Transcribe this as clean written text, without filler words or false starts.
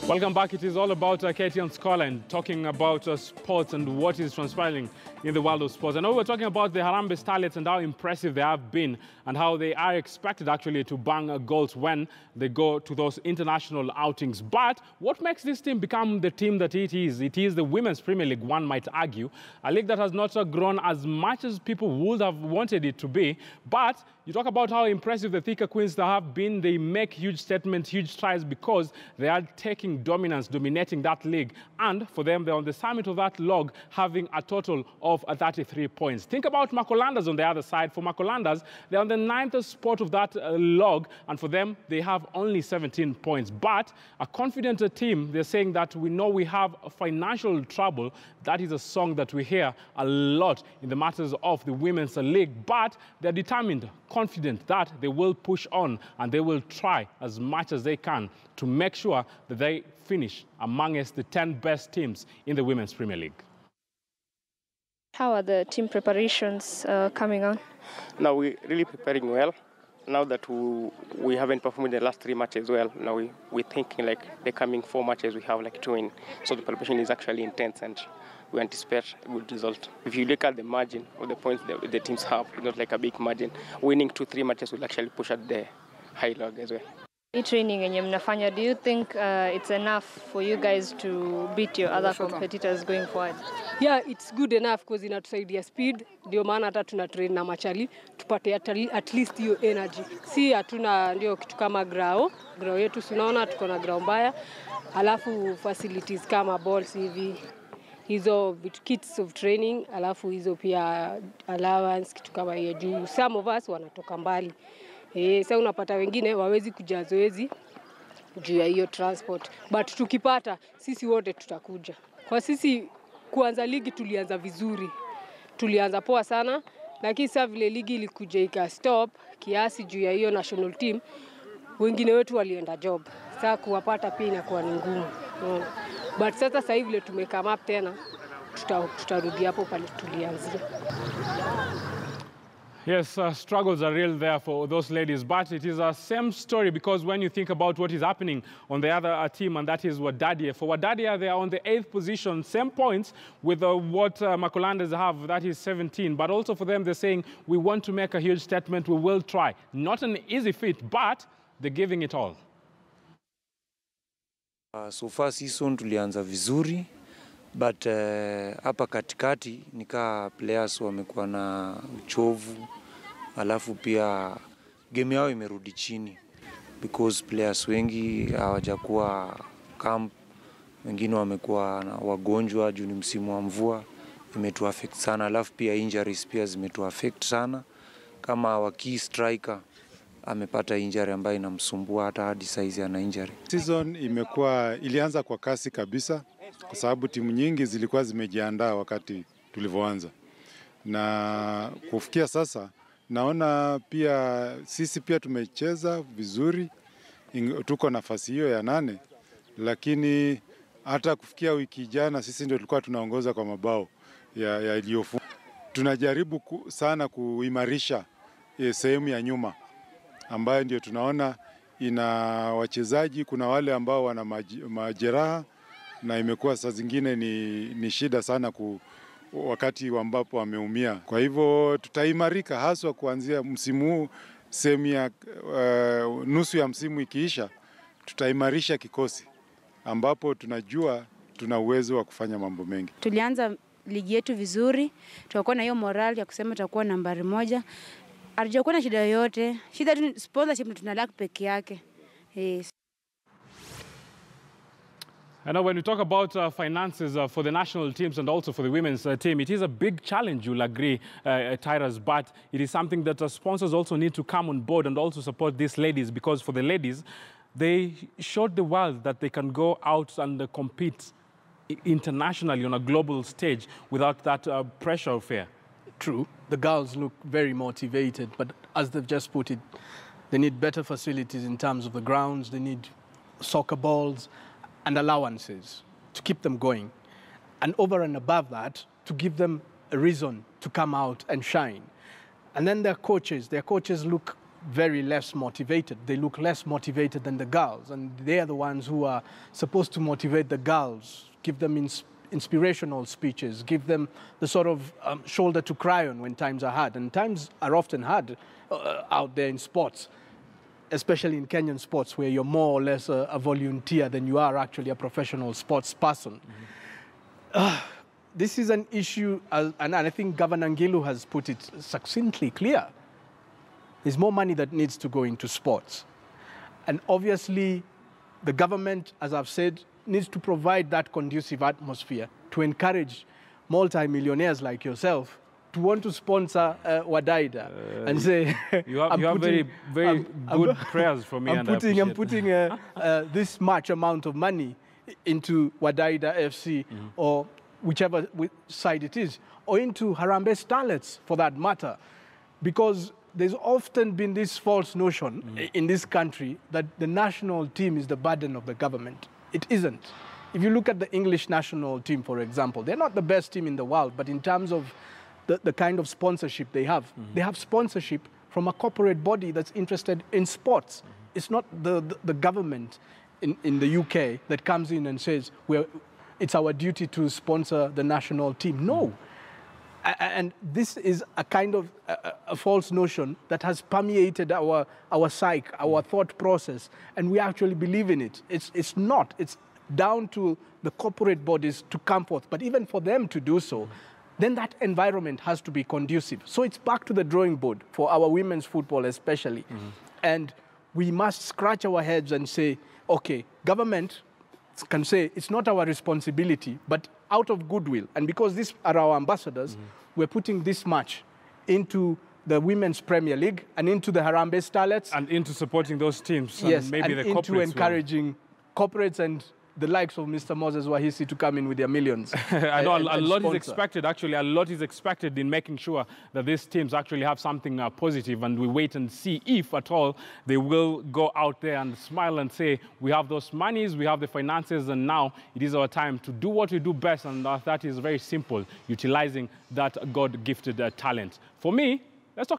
Welcome back. It is all about Katie and Scoreline, talking about sports and what is transpiring in the world of sports. I know we're talking about the Harambee Starlets and how impressive they have been and how they are expected actually to bang goals when they go to those international outings. But what makes this team become the team that it is? It is the Women's Premier League, one might argue, a league that has not grown as much as people would have wanted it to be. But you talk about how impressive the Thika Queens have been. They make huge statements, huge strides because they are taking dominance, dominating that league. And for them, they're on the summit of that log, having a total of 33 points. Think about Makolandas on the other side. For Makolandas, they're on the 9th spot of that log. And for them, they have only 17 points. But a confident team, they're saying that we know we have financial trouble. That is a song that we hear a lot in the matters of the Women's League. But they're determined, confident that they will push on and they will try as much as they can to make sure that they finish amongst the 10 best teams in the Women's Premier League. How are the team preparations coming on? Now we're really preparing well. Now that we haven't performed in the last 3 matches well, now we're thinking like the coming 4 matches we have like to win. So the preparation is actually intense and we anticipate a good result. If you look at the margin of the points the teams have, it's not like a big margin. Winning 2-3 matches will actually push at the high log as well. Training yenye mnafanya, do you think it's enough for you guys to beat your other competitors going forward? Yeah, it's good enough because inatusaidia speed. Ndio maana hata tuna train na machali tupate at least hiyo energy. Si hatuna ndio kitu kama grao yetu tunaona tuko na grao mbaya. Alafu facilities kama balls hivi. Hizo kits of training, alafu hizo pia allowance kitu kama hiyo juu. Some of us wanatoka mbali. Sasa unapata wengine wawezi kuja zoezi juu ya hiyo transport. But tukipata sisi wote tutakuja. Kwa sisi kuanza ligi tulianza vizuri. Tulianza poa sana, lakini sasa vile ligi ilikuja ika stop kiasi juu ya hiyo national team, wengine wetu walienda job. Sasa kuwapata pia inakuwa ni ngumu. But sasa hivi vile tumekama up tena tutarudi hapo pale tulianzia. Yes, struggles are real there for those ladies, but it is a same story because when you think about what is happening on the other team, and that is Wadaida. For Wadaida, they are on the 8th position, same points with what Makolandas have, that is 17. But also for them, they're saying, we want to make a huge statement, we will try. Not an easy feat, but they're giving it all. So far season tulianza vizuri, but hapa katikati nika players wamekuwa na uchovu, alafu pia game yao imerudi chini because players wengi hawajakuwa camp, wengine wamekuwa wagonjwa juu ni msimu wa mvua, imetu affect sana, alafu pia injuries pia zimetu affect sana. Kama wa key striker amepata injury ambayo inamsumbua hata hadi size ana injury. Season ilianza kwa kasi kabisa kwa sababu timu nyingi zilikuwa zimejiandaa wakati tulivyoanza. Na kufikia sasa naona pia sisi pia tumecheza vizuri, tuko nafasi hiyo ya 8, lakini hata kufikia wiki jana sisi ndio tulikuwa tunaongoza kwa mabao ya iliyofungwa. Tunajaribu sana kuimarisha sehemu ya nyuma ambayo ndio tunaona ina wachezaji, kuna wale ambao wana majeraha na imekuwa saa zingine ni shida sana wakati ambapo wameumia. Kwa hivyo tutaimarika haswa kuanzia msimu huu, sehemu ya nusu ya msimu ikiisha, tutaimarisha kikosi ambapo tunajua tuna uwezo wa kufanya mambo mengi. Tulianza ligi yetu vizuri, tukakuwa na hiyo morale ya kusema tutakuwa nambari 1. Hatujakuwa na shida yoyote. Shida tu sponsorship tunalaki peke yake. Yes. I know when we talk about finances for the national teams and also for the women's team, it is a big challenge, you'll agree, Tyrus, but it is something that sponsors also need to come on board and also support these ladies, because for the ladies, they showed the world that they can go out and compete internationally on a global stage without that pressure of fear. True, the girls look very motivated, but as they've just put it, they need better facilities in terms of the grounds, they need soccer balls and allowances to keep them going. And over and above that, to give them a reason to come out and shine. And then their coaches look very less motivated. They look less motivated than the girls, and they are the ones who are supposed to motivate the girls, give them inspirational speeches, give them the sort of shoulder to cry on when times are hard. And times are often hard out there in sports, especially in Kenyan sports, where you're more or less a volunteer than you are actually a professional sports person. This is an issue, and I think Governor Ngilu has put it succinctly clear. There's more money that needs to go into sports. And obviously, the government, as I've said, needs to provide that conducive atmosphere to encourage multi-millionaires like yourself to want to sponsor Wadaida and say, you have very good prayers for me. I'm putting this much amount of money into Wadaida FC or whichever side it is, or into Harambee Starlets for that matter, because there's often been this false notion in this country that the national team is the burden of the government. It isn't. If you look at the English national team, for example, they're not the best team in the world, but in terms of the kind of sponsorship they have sponsorship from a corporate body that's interested in sports. It's not the government in the UK that comes in and says, it's our duty to sponsor the national team. No. And this is a kind of a false notion that has permeated our psyche, our thought process, and we actually believe in it. It's not. It's down to the corporate bodies to come forth. But even for them to do so, then that environment has to be conducive. So it's back to the drawing board for our women's football especially. And we must scratch our heads and say, okay, government can say it's not our responsibility, but out of goodwill, and because these are our ambassadors, we're putting this much into the Women's Premier League and into the Harambee Starlets. And into supporting those teams. Yes, and maybe and the into encouraging corporates and the likes of Mr. Moses Wahisi to come in with their millions. I know a lot is expected, actually. A lot is expected in making sure that these teams actually have something positive, and we wait and see if at all they will go out there and smile and say, we have those monies, we have the finances, and now it is our time to do what we do best, and that is very simple, utilizing that God-gifted talent. For me,